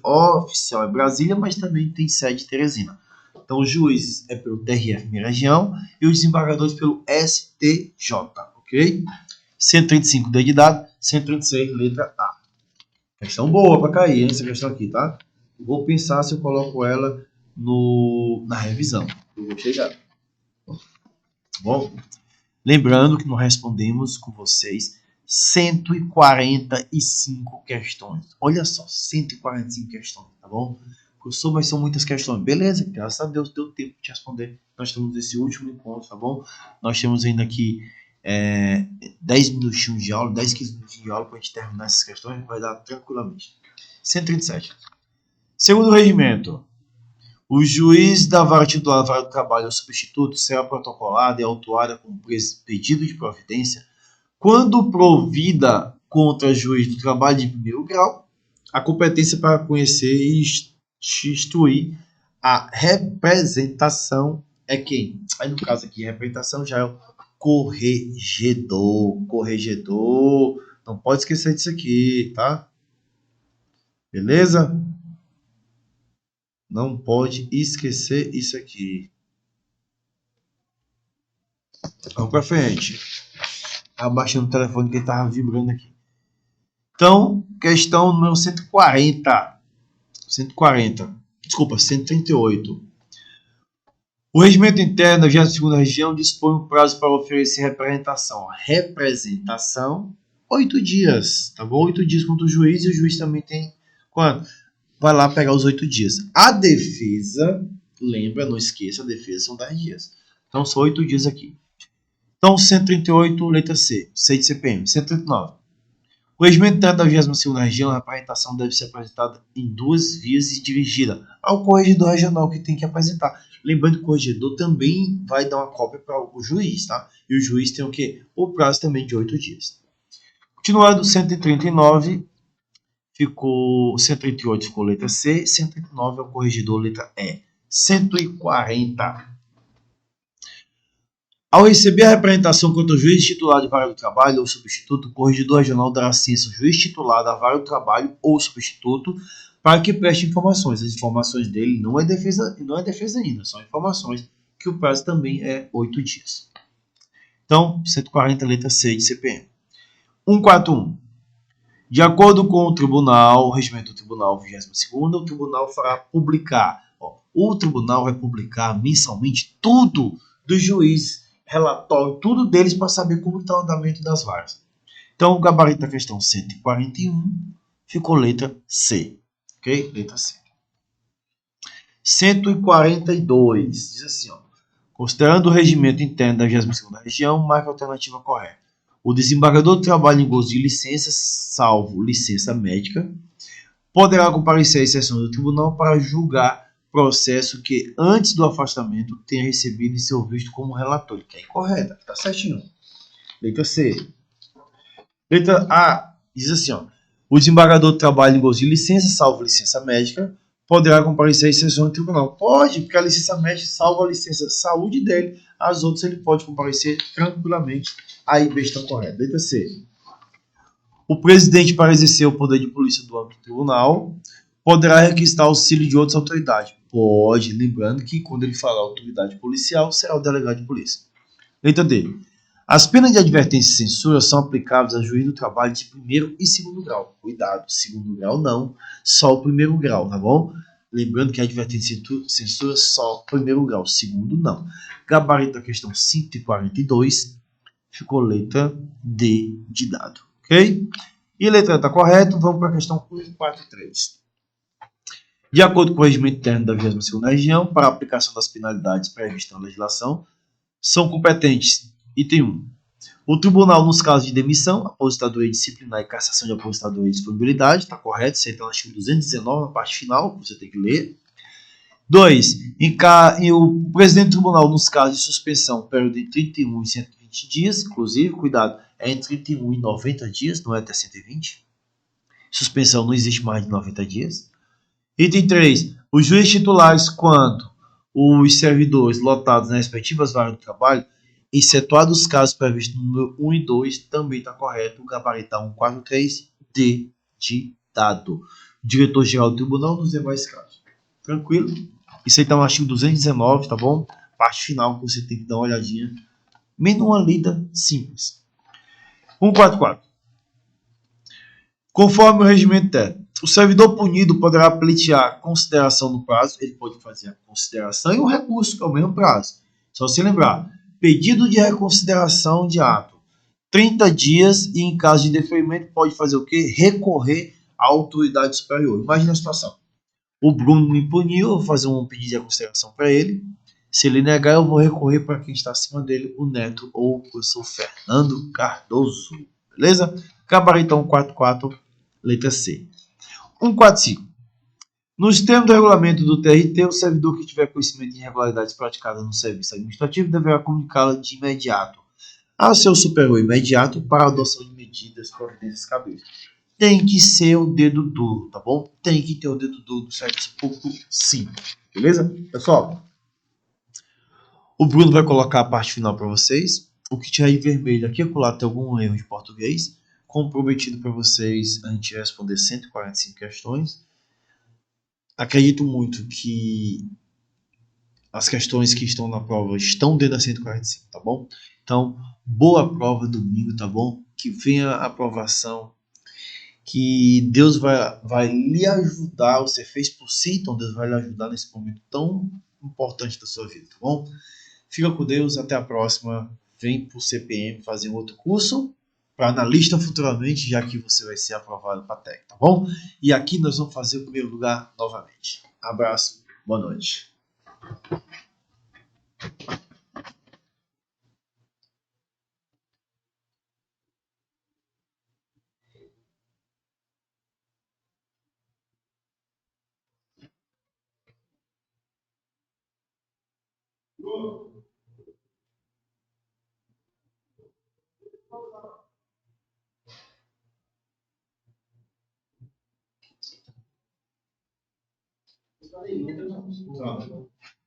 oficial é Brasília, mas também tem sede em Teresina. Então, os juízes é pelo TRF, primeira região, e os desembargadores pelo STJ, ok? 135, D de dado, 136, letra A. Questão boa para cair, hein, essa questão aqui, tá? Vou pensar se eu coloco ela na revisão. Eu vou chegar. Bom, lembrando que nós respondemos com vocês 145 questões. Olha só, 145 questões, tá bom? Professor, mas são muitas questões. Beleza, graças a Deus deu tempo de responder. Nós temos esse último encontro, tá bom? Nós temos ainda aqui 10 minutinhos de aula, 10, 15 minutinhos de aula para a gente terminar essas questões. Vai dar tranquilamente. 137. Segundo o regimento, O juiz da vara titular da vara do trabalho ou substituto será protocolado e autuado com pedido de providência quando provida contra juiz do trabalho de primeiro grau a competência para conhecer e instruir a representação é quem? Aí no caso aqui, representação já é o corregedor. Corregedor. Não pode esquecer disso aqui, tá? Beleza? Não pode esquecer isso aqui. Vamos para frente. Abaixando o telefone que estava vibrando aqui. Então, questão número 140. 140. Desculpa, 138. O regimento interno da 22ª região dispõe um prazo para oferecer representação. Representação, 8 dias, tá bom? 8 dias contra o juiz e o juiz também tem quanto? Vai lá pegar os 8 dias. A defesa, lembra, não esqueça, a defesa são 10 dias. Então, são 8 dias aqui. Então, 138, letra C, C de CPM. 139. O regimento interno da 22ª região, a representação deve ser apresentada em 2 vias e dirigida ao corregedor regional que tem que apresentar. Lembrando que o corregedor também vai dar uma cópia para o juiz, tá? E o juiz tem o quê? O prazo também de 8 dias. Continuando, 139, ficou 138 ficou letra C, 139 é o corregedor, letra E. 140. Ao receber a representação contra o juiz titular de vara do trabalho ou substituto, o corregedor regional dará ciência ao juiz titular da vara do trabalho ou substituto para que preste informações. As informações dele não é defesa ainda, são informações que o prazo também é 8 dias. Então, 140, letra C de CPM. 141. De acordo com o tribunal, o regimento do tribunal 22ª, o tribunal fará publicar. O tribunal vai publicar mensalmente tudo do juiz, relatório, tudo deles para saber como está o andamento das varas. Então, o gabarito da questão 141 ficou letra C. Ok? Letra C. 142. Diz assim, ó. Considerando o regimento interno da 22ª região, marque a alternativa correta. O desembargador do trabalho em gozo de licença, salvo licença médica, poderá comparecer às sessões do tribunal para julgar processo que, antes do afastamento, tenha recebido e ser visto como relator. Que é incorreta, tá certinho. Letra C. Letra A diz assim, ó. O desembargador do trabalho em gozo de licença, salvo licença médica, poderá comparecer às sessões do tribunal. Pode, porque a licença médica salva a licença de saúde dele. As outras ele pode comparecer tranquilamente. Aí B está correto. Letra C. O presidente, para exercer o poder de polícia do âmbito do tribunal, poderá requisitar auxílio de outras autoridades. Pode, lembrando que quando ele falar autoridade policial, será o delegado de polícia. Letra D. As penas de advertência e censura são aplicáveis a juiz do trabalho de primeiro e segundo grau. Cuidado, segundo grau não, só o primeiro grau, tá bom? Lembrando que a advertência e censura só o primeiro grau, segundo não. Gabarito da questão 142, ficou letra D de dado, ok? E letra está correto, vamos para a questão 143. De acordo com o regimento interno da 22ª região, para a aplicação das penalidades previstas na legislação, são competentes. Item 1. O tribunal, nos casos de demissão, aposentadoria disciplinar e cassação de aposentadoria e disponibilidade, está correto, isso aí está no artigo 219, na parte final, que você tem que ler. 2. O presidente do tribunal, nos casos de suspensão, período de 31 e 120 dias, inclusive, cuidado, é entre 31 e 90 dias, não é até 120. Suspensão não existe mais de 90 dias. Item 3. Os juízes titulares, quando os servidores lotados nas respectivas varas do trabalho, excetuados os casos previstos no número 1 e 2, também está correto, o gabarito 143, D de dado. O diretor-geral do tribunal nos demais casos. Tranquilo? Isso aí está no artigo 219, tá bom? Parte final que você tem que dar uma olhadinha. Menos uma lida simples. 144. Conforme o regimento interno, o servidor punido poderá pleitear consideração no prazo, ele pode fazer a consideração e o recurso, que é o mesmo prazo. Só se lembrar, pedido de reconsideração de ato, 30 dias e em caso de deferimento pode fazer o quê? Recorrer à autoridade superior. Imagina a situação. O Bruno me puniu, eu vou fazer um pedido de reconsideração para ele. Se ele negar, eu vou recorrer para quem está acima dele, o Neto ou o professor Fernando Cardoso. Beleza? Gabarito 144, letra C. 145. Nos termos do regulamento do TRT, o servidor que tiver conhecimento de irregularidades praticadas no serviço administrativo deverá comunicá-la de imediato ao seu superior imediato para a adoção de medidas providências cabíveis. Tem que ser o dedo duro, tá bom? Tem que ter o dedo duro do serviço público, sim. Beleza? Pessoal, o Bruno vai colocar a parte final para vocês. O que tiver em vermelho aqui, acolá tem algum erro de português. Comprometido para vocês a gente responder 145 questões. Acredito muito que as questões que estão na prova estão dentro da 145, tá bom? Então, boa prova domingo, tá bom? Que venha a aprovação, que Deus vai lhe ajudar, você fez por si, então Deus vai lhe ajudar nesse momento tão importante da sua vida, tá bom? Fica com Deus, até a próxima. Vem pro CPM fazer um outro curso para analista futuramente, já que você vai ser aprovado para TEC, tá bom? E aqui nós vamos fazer o primeiro lugar novamente. Abraço, boa noite. Tá.